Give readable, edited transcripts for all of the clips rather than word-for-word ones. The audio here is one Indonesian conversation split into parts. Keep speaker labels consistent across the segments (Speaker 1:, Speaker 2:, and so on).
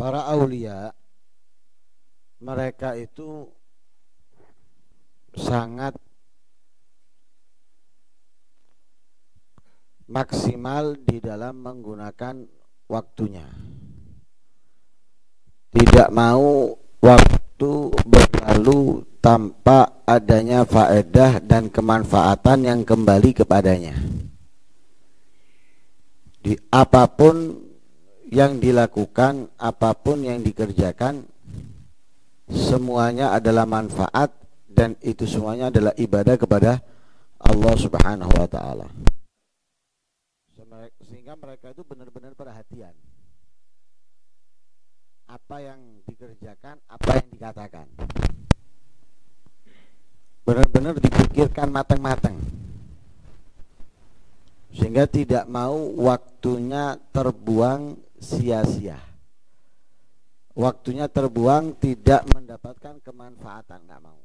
Speaker 1: para aulia, mereka itu sangat maksimal di dalam menggunakan waktunya. Tidak mau waktu berlalu tanpa adanya faedah dan kemanfaatan yang kembali kepadanya. Di apapun yang dilakukan, apapun yang dikerjakan, semuanya adalah manfaat dan itu semuanya adalah ibadah kepada Allah Subhanahu wa taala. Sehingga mereka itu benar-benar perhatian apa yang dikerjakan, apa yang dikatakan, benar-benar dipikirkan matang-matang, sehingga tidak mau waktunya terbuang sia-sia, waktunya terbuang tidak mendapatkan kemanfaatan, nggak mau.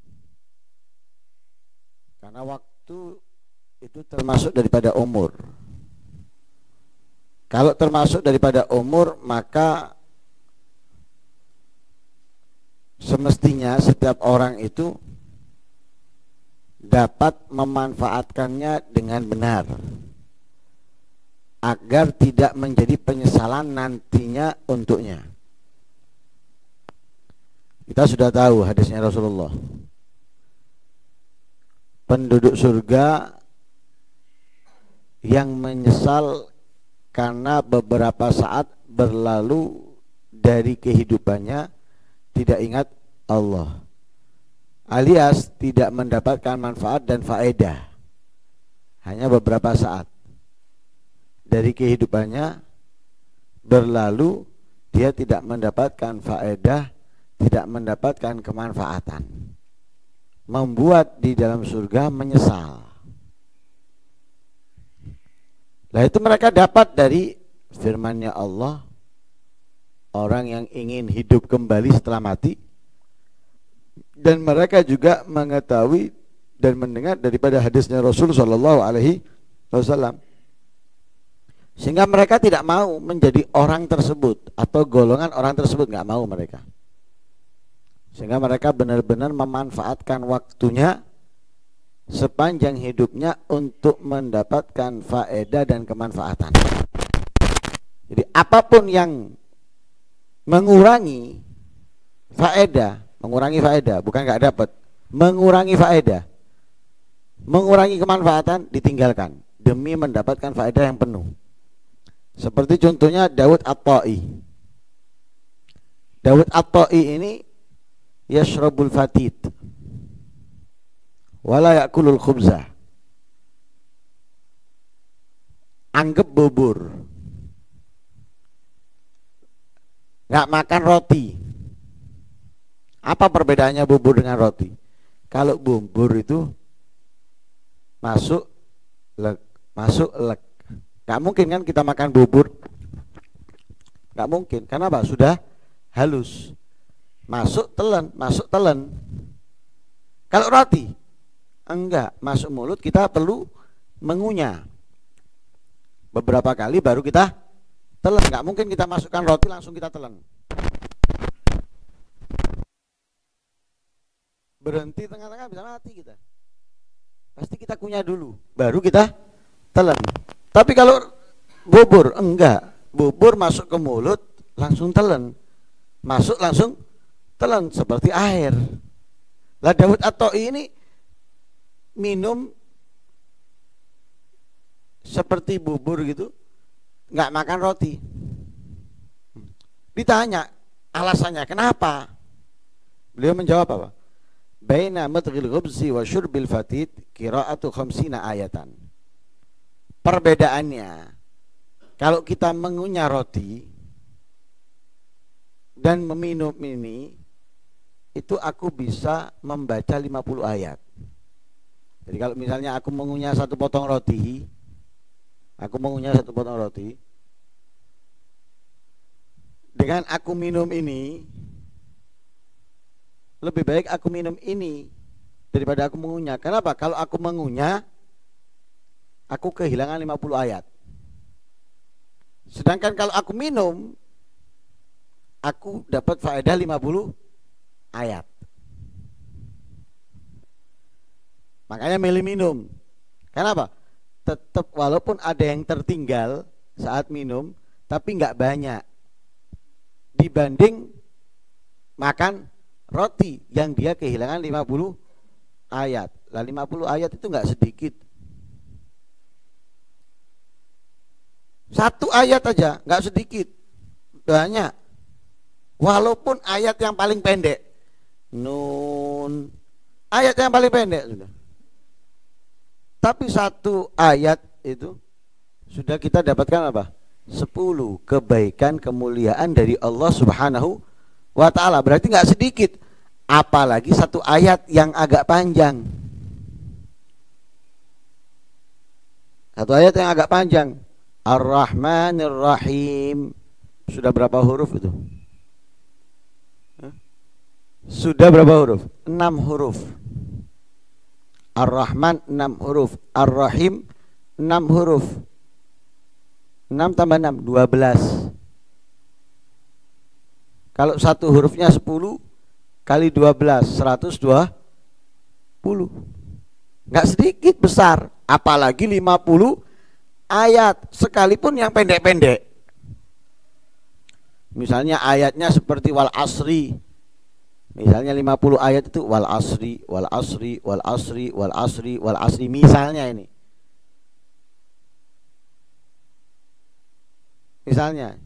Speaker 1: Karena waktu itu termasuk daripada umur. Kalau termasuk daripada umur, maka semestinya setiap orang itu dapat memanfaatkannya dengan benar, agar tidak menjadi penyesalan nantinya untuknya. Kita sudah tahu hadisnya Rasulullah, penduduk surga yang menyesal karena beberapa saat berlalu dari kehidupannya tidak ingat Allah, alias tidak mendapatkan manfaat dan faedah. Hanya beberapa saat dari kehidupannya berlalu, dia tidak mendapatkan faedah, tidak mendapatkan kemanfaatan, membuat di dalam surga menyesal. Nah, itu mereka dapat dari firman-Nya Allah, orang yang ingin hidup kembali setelah mati, dan mereka juga mengetahui dan mendengar daripada hadisnya Rasul sallallahu alaihi wasallam, sehingga mereka tidak mau menjadi orang tersebut atau golongan orang tersebut, nggak mau mereka. Sehingga mereka benar-benar memanfaatkan waktunya sepanjang hidupnya untuk mendapatkan faedah dan kemanfaatan. Jadi apapun yang mengurangi faedah, bukan nggak dapat, mengurangi faedah, mengurangi kemanfaatan, ditinggalkan demi mendapatkan faedah yang penuh. Seperti contohnya Daud At-Ta'i. Daud At-Ta'i ini yashrabul fatid wala yakulul khubzah. Anggap bubur, nggak makan roti. Apa perbedaannya bubur dengan roti? Kalau bubur itu masuk lek, nggak mungkin kan kita makan bubur, nggak mungkin. Karena apa? Sudah halus, masuk telan. Kalau roti enggak, masuk mulut kita perlu mengunyah beberapa kali baru kita telan. Nggak mungkin kita masukkan roti langsung kita telan. Berhenti tengah-tengah bisa mati kita. Pasti kita kunyah dulu baru kita telan. Tapi kalau bubur enggak, bubur masuk ke mulut langsung telan, masuk langsung telan seperti air. Lah Daud At-Ta'i ini minum seperti bubur gitu, nggak makan roti. Ditanya alasannya kenapa, beliau menjawab apa? Baina matghil khubzi wa syurbil fatid qira'atu khamsina ayatan. Perbedaannya, kalau kita mengunyah roti dan meminum ini, itu aku bisa membaca 50 ayat. Jadi kalau misalnya aku mengunyah satu potong roti, dengan aku minum ini, lebih baik aku minum ini daripada aku mengunyah. Kenapa? Kalau aku mengunyah, aku kehilangan 50 ayat. Sedangkan kalau aku minum, aku dapat faedah 50 ayat. Makanya milih minum. Kenapa? Tetap walaupun ada yang tertinggal saat minum, tapi nggak banyak dibanding makan roti yang dia kehilangan 50 ayat. Lah 50 ayat itu nggak sedikit. Satu ayat aja nggak sedikit, banyak. Walaupun ayat yang paling pendek, Nun, ayat yang paling pendek sudah. Tapi satu ayat itu sudah kita dapatkan apa? 10 kebaikan kemuliaan dari Allah Subhanahu wa ta'ala. Berarti nggak sedikit. Apalagi satu ayat yang agak panjang. Satu ayat yang agak panjang. Ar-Rahmanir Rahim. Sudah berapa huruf itu? Sudah berapa huruf? 6 huruf. Ar-Rahman 6 huruf. Ar-Rahim 6 huruf. 6 tambah 6 12. Kalau satu hurufnya 10 kali 12 120. Nggak sedikit, besar. Apalagi 50 ayat, sekalipun yang pendek-pendek. Misalnya ayatnya seperti wal asri. Misalnya 50 ayat itu wal asri, wal asri, wal asri, wal asri, wal asri. Misalnya ini. Misalnya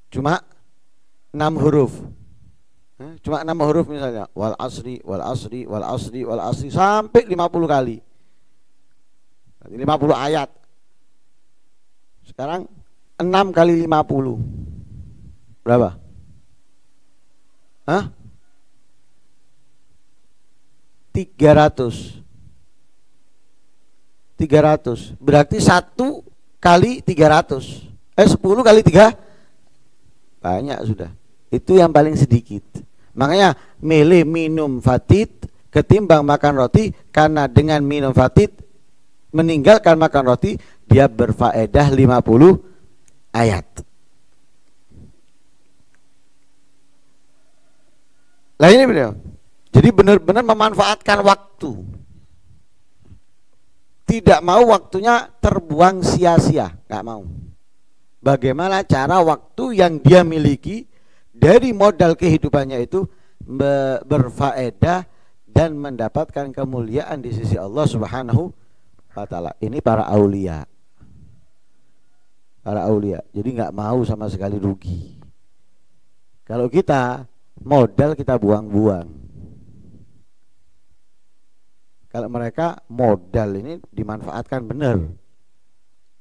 Speaker 1: cuma 6 huruf. Cuma 6 huruf misalnya. Wal asri, wal asri, wal asri, wal asri sampai 50 kali. 50 ayat. Sekarang 6 kali 50 berapa? Hah? 300. 300. Berarti 1 kali 300. 10 kali 3 banyak sudah. Itu yang paling sedikit. Makanya milih minum fatid ketimbang makan roti, karena dengan minum fatid meninggalkan makan roti dia berfaedah 50 ayat. Lah ini beliau. Jadi benar-benar memanfaatkan waktu. Tidak mau waktunya terbuang sia-sia, nggak mau. Bagaimana cara waktu yang dia miliki dari modal kehidupannya itu berfaedah dan mendapatkan kemuliaan di sisi Allah Subhanahu wa ta'ala. Ini para aulia. Para aulia. Jadi nggak mau sama sekali rugi. Kalau kita modal kita buang-buang. Kalau mereka modal ini dimanfaatkan benar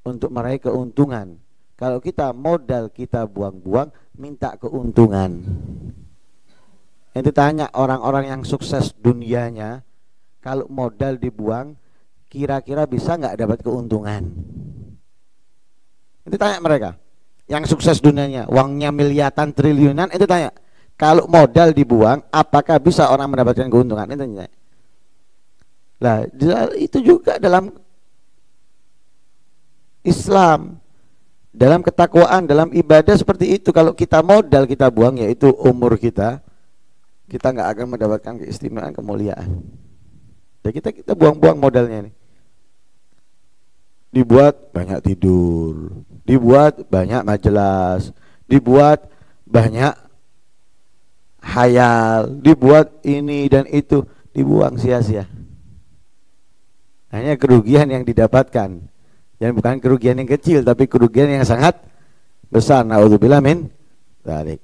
Speaker 1: untuk meraih keuntungan. Kalau kita modal kita buang-buang, minta keuntungan. Itu tanya orang-orang yang sukses dunianya, kalau modal dibuang, kira-kira bisa nggak dapat keuntungan? Itu tanya mereka, yang sukses dunianya, uangnya miliaran triliunan, itu tanya, kalau modal dibuang, apakah bisa orang mendapatkan keuntungan? Itu tanya. Nah, itu juga dalam Islam. Dalam ketakwaan, dalam ibadah seperti itu. Kalau kita modal kita buang, yaitu umur kita nggak akan mendapatkan keistimewaan, kemuliaan. Dan kita buang-buang modalnya ini. Dibuat banyak tidur, dibuat banyak majelis, dibuat banyak hayal, dibuat ini dan itu, dibuang sia-sia. Hanya kerugian yang didapatkan. Dan bukan kerugian yang kecil, tapi kerugian yang sangat besar. Na'udzubillah min dzalik.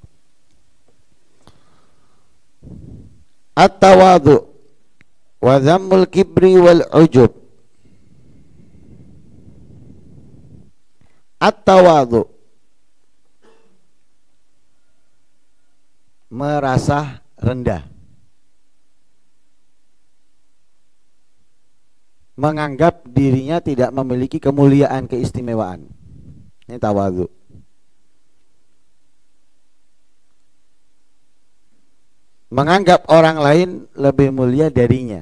Speaker 1: At-tawadhu wa dhammul kibri wal ujub. At-tawadhu, merasa rendah, menganggap dirinya tidak memiliki kemuliaan, keistimewaan. Ini tawadhu. Menganggap orang lain lebih mulia darinya.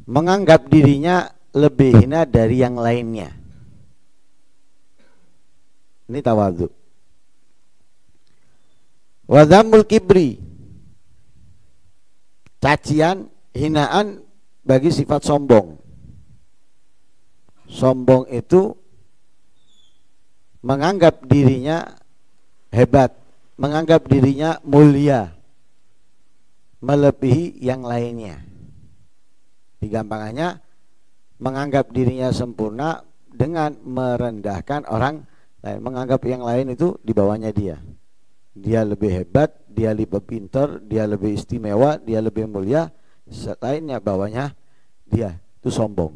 Speaker 1: Menganggap dirinya lebih hina dari yang lainnya. Ini tawadhu. Wa dhammul kibri, cacian, hinaan bagi sifat sombong. Sombong itu menganggap dirinya hebat, menganggap dirinya mulia, melebihi yang lainnya. Digampangannya, menganggap dirinya sempurna dengan merendahkan orang lain, menganggap yang lain itu di bawahnya dia. Dia lebih hebat, dia lebih pintar, dia lebih istimewa, dia lebih mulia, selainnya bawahnya dia. Itu sombong.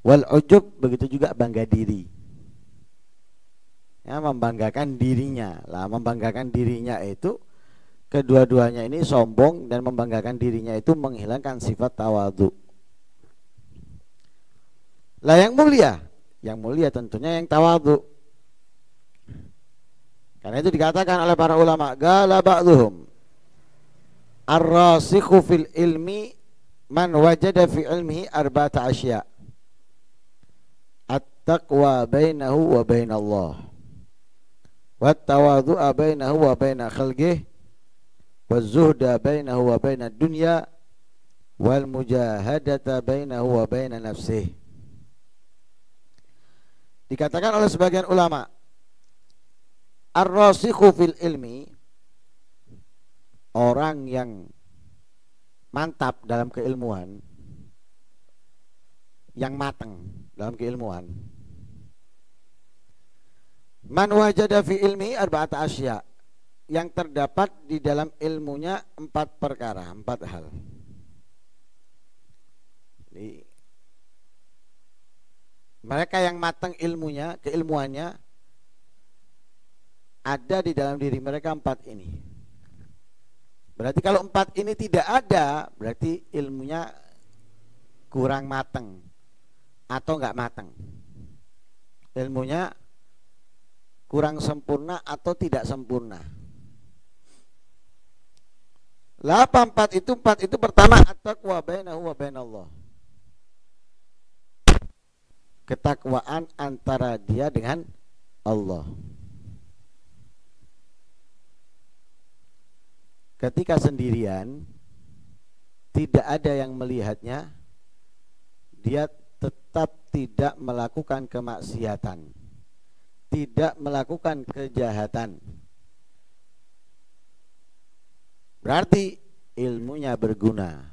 Speaker 1: Wal ujub, begitu juga bangga diri. Ya, membanggakan dirinya. Lah, membanggakan dirinya itu kedua-duanya ini sombong, dan membanggakan dirinya itu menghilangkan sifat tawadhu. Lah yang mulia tentunya yang tawadhu. Karena itu dikatakan oleh para ulama, qala ba'dhum ar-rasikhu fil ilmi man wajada fi ilmihi arba'ata asya. At-taqwa bainahu wa bainallah, wat-tawadhu'a bainahu wa baina khalqihi, waz-zuhda bainahu wa baina dunya, wal mujahadata bainahu wa baina nafsihi. Dikatakan oleh sebagian ulama, ar-rasikhu fil ilmi, orang yang mantap dalam keilmuan, yang matang dalam keilmuan. Man wajada fi ilmi arba'ata asya, yang terdapat di dalam ilmunya 4 perkara, 4 hal. Jadi, mereka yang matang ilmunya, keilmuannya, ada di dalam diri mereka 4 ini. Berarti kalau 4 ini tidak ada, berarti ilmunya kurang matang atau enggak matang. Ilmunya kurang sempurna atau tidak sempurna. Lah apa 4 itu? 4 itu pertama, at-taqwa bainahu wa bainallah. Ketakwaan antara dia dengan Allah. Ketika sendirian, tidak ada yang melihatnya, dia tetap tidak melakukan kemaksiatan, tidak melakukan kejahatan. Berarti ilmunya berguna,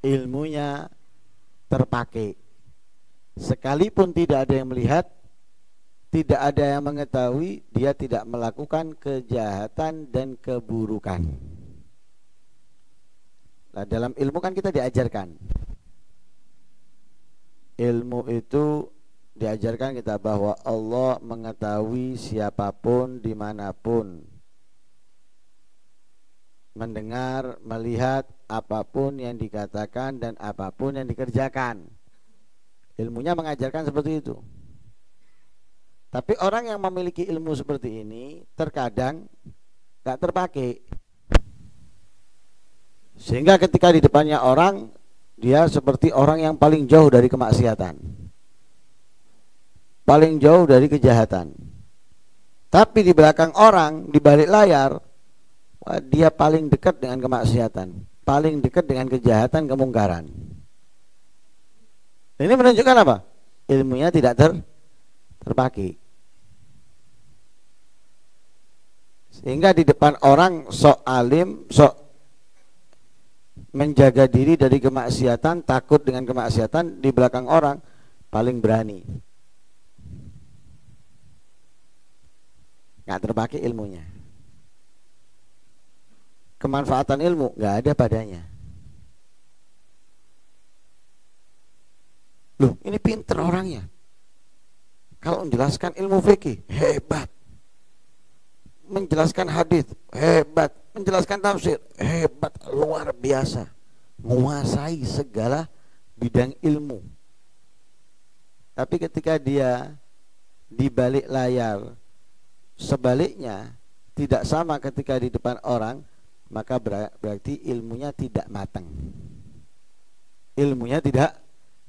Speaker 1: ilmunya terpakai. Sekalipun tidak ada yang melihat, tidak ada yang mengetahui, dia tidak melakukan kejahatan dan keburukan. Nah, dalam ilmu kan kita diajarkan, ilmu itu diajarkan kita bahwa Allah mengetahui siapapun dimanapun, mendengar, melihat apapun yang dikatakan dan apapun yang dikerjakan. Ilmunya mengajarkan seperti itu. Tapi orang yang memiliki ilmu seperti ini terkadang gak terpakai, sehingga ketika di depannya orang, dia seperti orang yang paling jauh dari kemaksiatan, paling jauh dari kejahatan. Tapi di belakang orang, di balik layar, dia paling dekat dengan kemaksiatan, paling dekat dengan kejahatan, kemungkaran. Ini menunjukkan apa? Ilmunya tidak terpakai. Sehingga di depan orang sok alim, sok menjaga diri dari kemaksiatan, takut dengan kemaksiatan, di belakang orang paling berani. Gak terpakai ilmunya. Kemanfaatan ilmu gak ada padanya. Loh, ini pinter orangnya, kalau menjelaskan ilmu fikih hebat, menjelaskan hadis hebat, menjelaskan tafsir hebat, luar biasa, menguasai segala bidang ilmu. Tapi ketika dia di balik layar, sebaliknya tidak sama ketika di depan orang, maka berarti ilmunya tidak matang, ilmunya tidak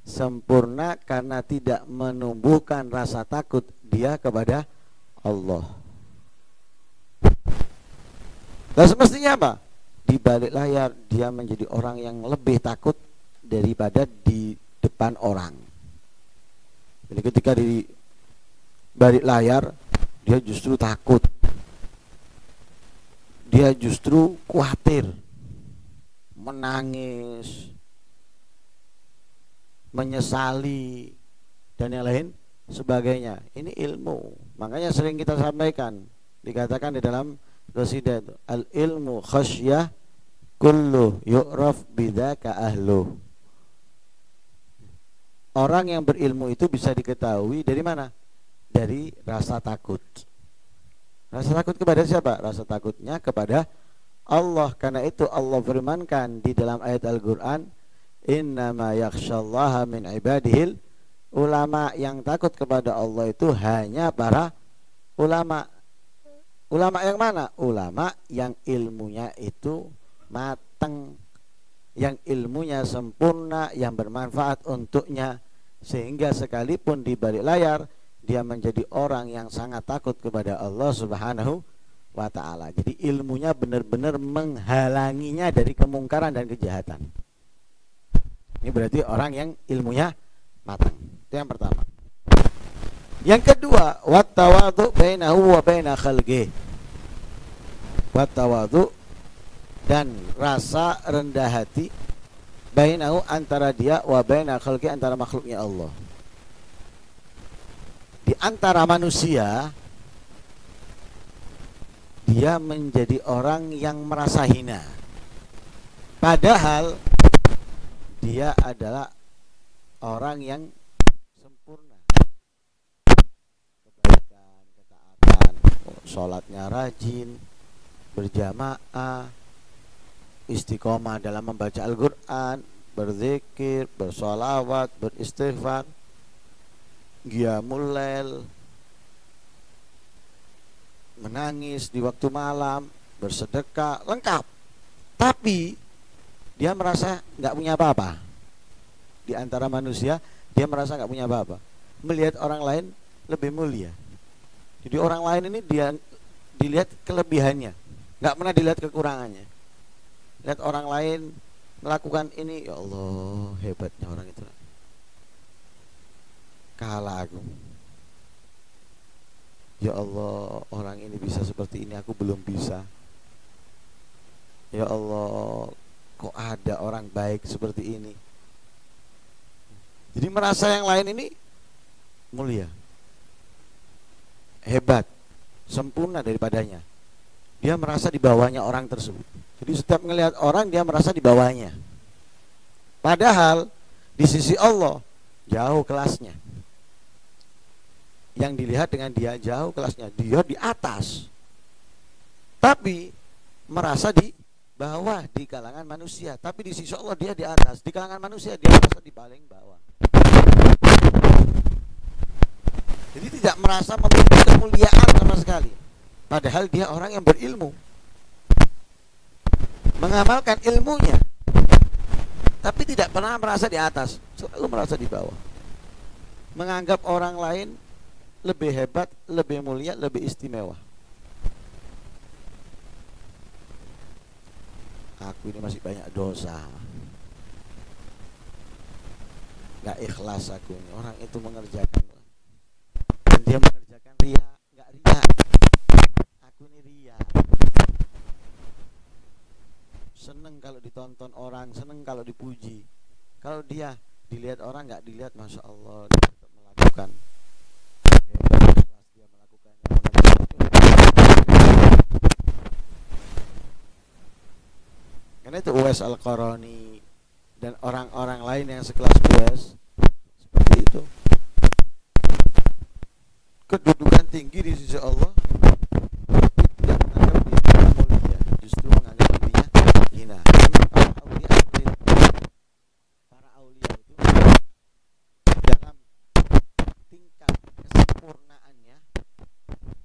Speaker 1: sempurna, karena tidak menumbuhkan rasa takut dia kepada Allah. Nah, semestinya apa? Di balik layar dia menjadi orang yang lebih takut daripada di depan orang. Jadi ketika di balik layar dia justru takut, dia justru khawatir, menangis, menyesali, dan yang lain sebagainya. Ini ilmu. Makanya sering kita sampaikan, dikatakan di dalam qasidah itu, al ilmu khasyah kullu yu'raf bidzaka ahlu. Orang yang berilmu itu bisa diketahui dari mana? Dari rasa takut. Rasa takut kepada siapa? Rasa takutnya kepada Allah. Karena itu Allah firmankan di dalam ayat Al-Quran, innama yakhsyallaha min ibadihil ulama. Yang takut kepada Allah itu hanya para ulama. Ulama yang mana? Ulama yang ilmunya itu matang, yang ilmunya sempurna, yang bermanfaat untuknya, sehingga sekalipun di balik layar dia menjadi orang yang sangat takut kepada Allah Subhanahu wa ta'ala. Jadi ilmunya benar-benar menghalanginya dari kemungkaran dan kejahatan. Ini berarti orang yang ilmunya matang. Itu yang pertama. Yang kedua, wattawadhu bainahu wa baina khalqih. Wattawadhu, dan rasa rendah hati, bainahu, antara dia, wa baina khalqih, antara makhluknya Allah. Di antara manusia dia menjadi orang yang merasa hina, padahal dia adalah orang yang sempurna, kebaikan, ketaatan, sholatnya rajin, berjamaah, istiqomah dalam membaca Al-Quran, berzikir, bersolawat, beristighfar, qiyamul lail, menangis di waktu malam, bersedekah, lengkap. Tapi dia merasa nggak punya apa-apa. Di antara manusia dia merasa nggak punya apa-apa. Melihat orang lain lebih mulia. Jadi orang lain ini dia dilihat kelebihannya, nggak pernah dilihat kekurangannya. Lihat orang lain melakukan ini, ya Allah, hebatnya orang itu. Kalah aku. Ya Allah, orang ini bisa seperti ini, aku belum bisa. Ya Allah, kok ada orang baik seperti ini. Jadi merasa yang lain ini mulia, hebat, sempurna daripadanya. Dia merasa di bawahnya orang tersebut. Jadi setiap melihat orang dia merasa di bawahnya. Padahal di sisi Allah jauh kelasnya. Yang dilihat dengan dia jauh kelasnya, dia di atas, tapi merasa di bawah di kalangan manusia. Tapi di sisi Allah dia di atas, di kalangan manusia dia merasa di paling bawah. Jadi tidak merasa memiliki kemuliaan sama sekali. Padahal dia orang yang berilmu, mengamalkan ilmunya, tapi tidak pernah merasa di atas, selalu merasa di bawah. Menganggap orang lain lebih hebat, lebih mulia, lebih istimewa. Aku ini masih banyak dosa, gak ikhlas aku ini. Orang itu mengerjakan, dan dia mengerjakan ria, gak ria. Aku ini ria. Seneng kalau ditonton orang, seneng kalau dipuji. Kalau dia dilihat orang, gak dilihat, Masya Allah, dia tetap melakukan. Dia melakukannya. Karena itu Uwais Al-Qarani dan orang-orang lain yang sekelas Uwais seperti itu. Kedudukan tinggi di sisi Allah, tidak menganggap dirinya mulia, justru menganggap dirinya hina. Para aulia itu dalam tingkat kesempurnaannya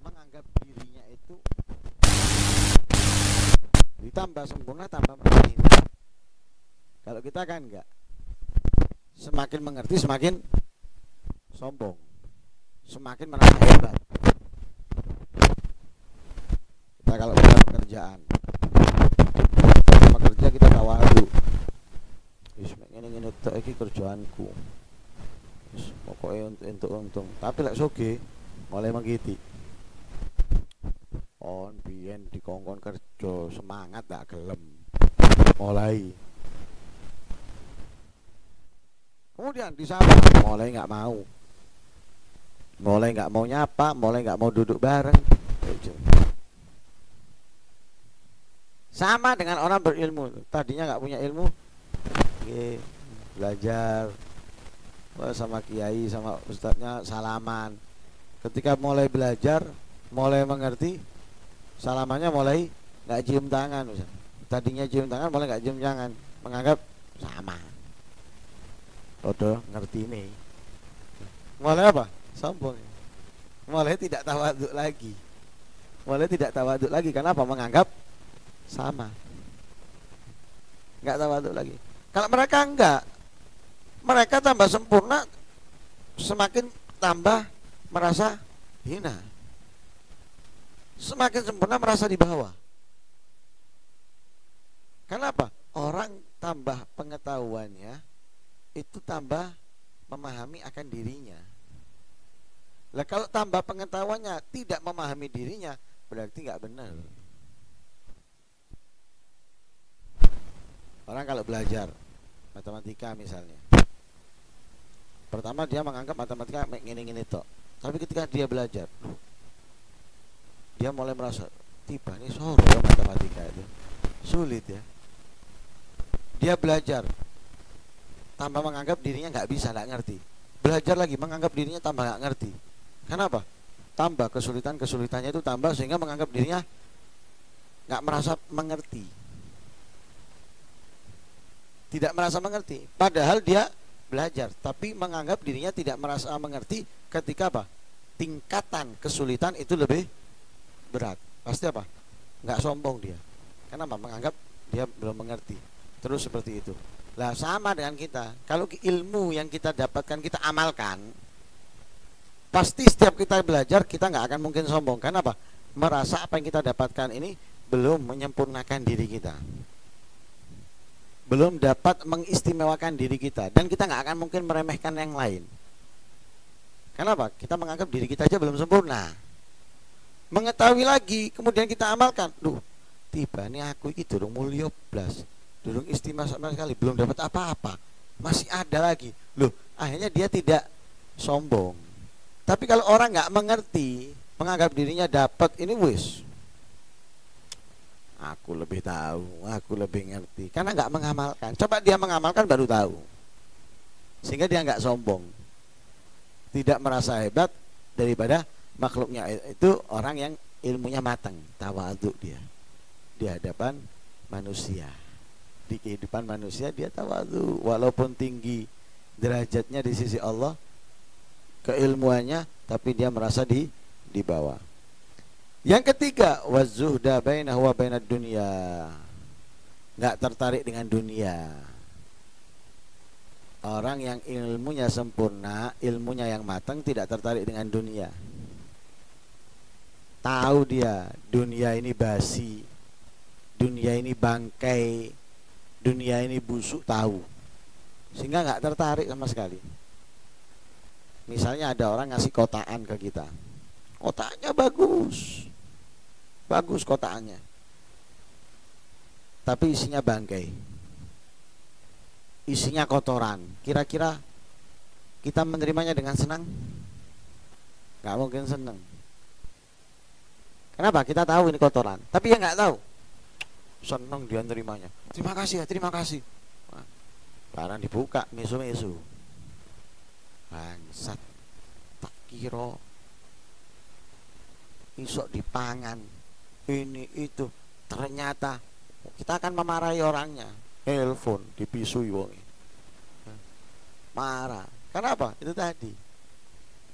Speaker 1: menganggap dirinya itu ditambah sempurna tambah menghina. Kalau kita kan enggak, semakin mengerti semakin sombong, semakin merasa hebat. Kita kalau punya pekerjaan kerja kita tawadhu. Wis ngene-ngene tok iki kerjaanku. Wis pokoke untuk untung. Tapi lek sugih mulai menggiti. On biyen dikongkon kerja semangat tak gelem. Mulai. Kemudian disapa, mulai nggak mau. Mulai nggak mau nyapa, mulai nggak mau duduk bareng. Sama dengan orang berilmu. Tadinya nggak punya ilmu, belajar sama kiai, sama ustadznya salaman. Ketika mulai belajar, mulai mengerti, salamannya mulai nggak cium tangan. Tadinya cium tangan, mulai nggak cium tangan, menganggap sama. Udah ngerti nih. Mulai apa? Sombong. Mulai tidak tawaduk lagi. Mulai tidak tawaduk lagi. Kenapa? Menganggap sama. Enggak tawaduk lagi. Kalau mereka enggak, mereka tambah sempurna, semakin tambah merasa hina. Semakin sempurna merasa di bawah. Kenapa? Orang tambah pengetahuannya, itu tambah memahami akan dirinya. Lah kalau tambah pengetahuannya tidak memahami dirinya, berarti nggak benar. Orang kalau belajar matematika misalnya, pertama dia menganggap matematika gini-gini tok. Tapi ketika dia belajar, dia mulai merasa tiba nih soro matematika itu sulit ya. Dia belajar, tambah menganggap dirinya nggak bisa, nggak ngerti. Belajar lagi, menganggap dirinya tambah nggak ngerti. Kenapa? Tambah kesulitannya itu tambah sehingga menganggap dirinya nggak merasa mengerti. Tidak merasa mengerti. Padahal dia belajar, tapi menganggap dirinya tidak merasa mengerti ketika apa? Tingkatan kesulitan itu lebih berat. Pasti apa? Nggak sombong dia. Kenapa? Menganggap dia belum mengerti. Terus seperti itu. Lah sama dengan kita. Kalau ilmu yang kita dapatkan kita amalkan, pasti setiap kita belajar kita nggak akan mungkin sombong. Kenapa? Merasa apa yang kita dapatkan ini belum menyempurnakan diri kita, belum dapat mengistimewakan diri kita, dan kita nggak akan mungkin meremehkan yang lain. Kenapa? Kita menganggap diri kita aja belum sempurna. Mengetahui lagi, kemudian kita amalkan. Duh, tiba nih aku itu durung mulya blas. Durung istimewa sama sekali, belum dapat apa-apa, masih ada lagi. Loh, akhirnya dia tidak sombong. Tapi kalau orang nggak mengerti, menganggap dirinya dapat, ini wis, aku lebih tahu, aku lebih ngerti, karena nggak mengamalkan. Coba dia mengamalkan baru tahu, sehingga dia nggak sombong, tidak merasa hebat daripada makhluknya. Itu orang yang ilmunya matang, tawadhu dia di hadapan manusia. Di kehidupan manusia dia tawadhu, walaupun tinggi derajatnya di sisi Allah, keilmuannya, tapi dia merasa di bawah. Yang ketiga, wazuhda bainahu wa bainad dunya. Enggak tertarik dengan dunia. Orang yang ilmunya sempurna, ilmunya yang matang, tidak tertarik dengan dunia. Tahu dia dunia ini basi, dunia ini bangkai, dunia ini busuk, tahu, sehingga nggak tertarik sama sekali. Misalnya ada orang ngasih kotaan ke kita, kotaannya bagus, bagus kotaannya, tapi isinya bangkai, isinya kotoran. Kira-kira kita menerimanya dengan senang? Nggak mungkin senang. Kenapa? Kita tahu ini kotoran, tapi dia nggak tahu. Senang dia nerimanya. Terima kasih ya, terima kasih. Nah, barang dibuka, mesu-mesu. Bangsat, tak kira isok dipangan, ini itu. Ternyata kita akan memarahi orangnya. Telepon, dipisui wong. Marah. Kenapa? Itu tadi.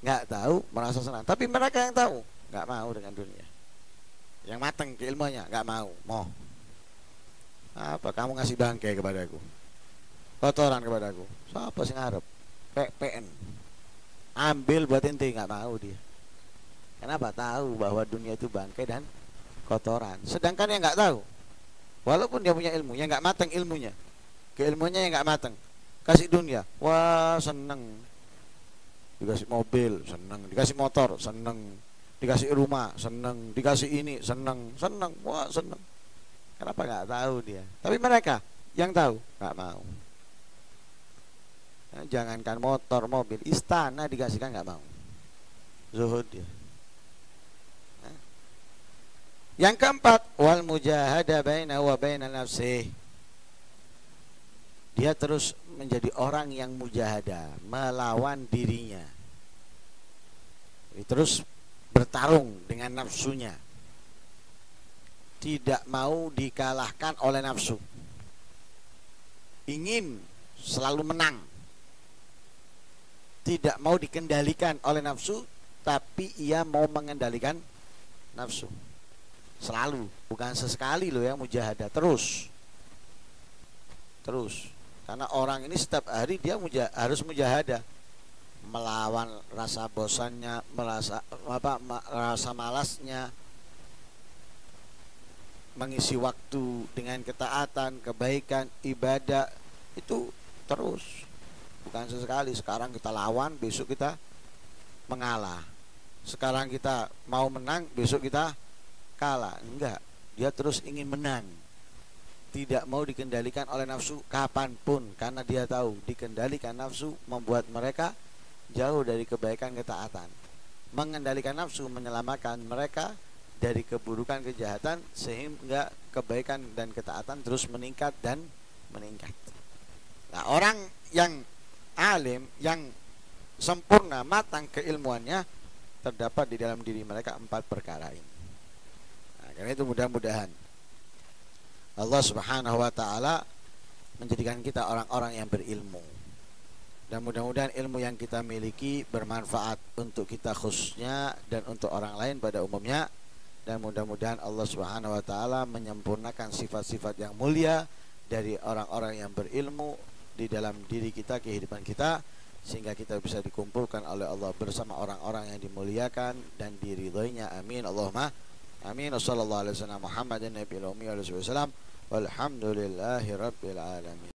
Speaker 1: Nggak tahu, merasa senang. Tapi mereka yang tahu, nggak mau dengan dunia. Yang matang keilmuannya, nggak mau. Apa kamu ngasih bangkai kepadaku, kotoran kepadaku? Siapa sih ngarep? PN ambil buat ente, nggak mau dia. Kenapa? Tahu bahwa dunia itu bangkai dan kotoran. Sedangkan yang nggak tahu, Walaupun dia punya ilmu, yang nggak matang ilmunya, keilmuannya yang nggak matang, kasih dunia, wah seneng, dikasih mobil seneng, dikasih motor seneng, dikasih rumah seneng, dikasih ini seneng, wah seneng. Kenapa nggak tahu dia? Tapi mereka yang tahu nggak mau. Jangankan motor, mobil, istana dikasihkan nggak mau. Zuhud dia. Yang keempat, wal mujahada baina wa baina nafsih. Dia terus menjadi orang yang mujahadah, melawan dirinya. Dia terus bertarung dengan nafsunya. Tidak mau dikalahkan oleh nafsu. Ingin selalu menang. Tidak mau dikendalikan oleh nafsu, tapi ia mau mengendalikan nafsu. Selalu, bukan sesekali loh ya, mujahadah terus. Karena orang ini setiap hari dia harus mujahadah, melawan rasa bosannya, rasa malasnya, mengisi waktu dengan ketaatan, kebaikan, ibadah, itu terus. Bukan sesekali, sekarang kita lawan, besok kita mengalah. Sekarang kita mau menang, besok kita kalah. Enggak, dia terus ingin menang. Tidak mau dikendalikan oleh nafsu kapanpun, karena dia tahu dikendalikan nafsu membuat mereka jauh dari kebaikan, ketaatan. Mengendalikan nafsu menyelamatkan mereka dari keburukan, kejahatan, sehingga kebaikan dan ketaatan terus meningkat dan meningkat. Nah, orang yang alim, yang sempurna, matang keilmuannya, terdapat di dalam diri mereka 4 perkara ini. Karena itu mudah-mudahan Allah Subhanahu wa ta'ala menjadikan kita orang-orang yang berilmu. Dan mudah-mudahan ilmu yang kita miliki bermanfaat untuk kita khususnya dan untuk orang lain pada umumnya. Dan mudah-mudahan Allah Subhanahu wa ta'ala menyempurnakan sifat-sifat yang mulia dari orang-orang yang berilmu di dalam diri kita, kehidupan kita, sehingga kita bisa dikumpulkan oleh Allah bersama orang-orang yang dimuliakan dan diridhoinya. Amin Allahumma amin. Wassallallahu alaihi wasallam Muhammadin nabiyil ummi wa alihi wasallam. Walhamdulillahi rabbil alamin.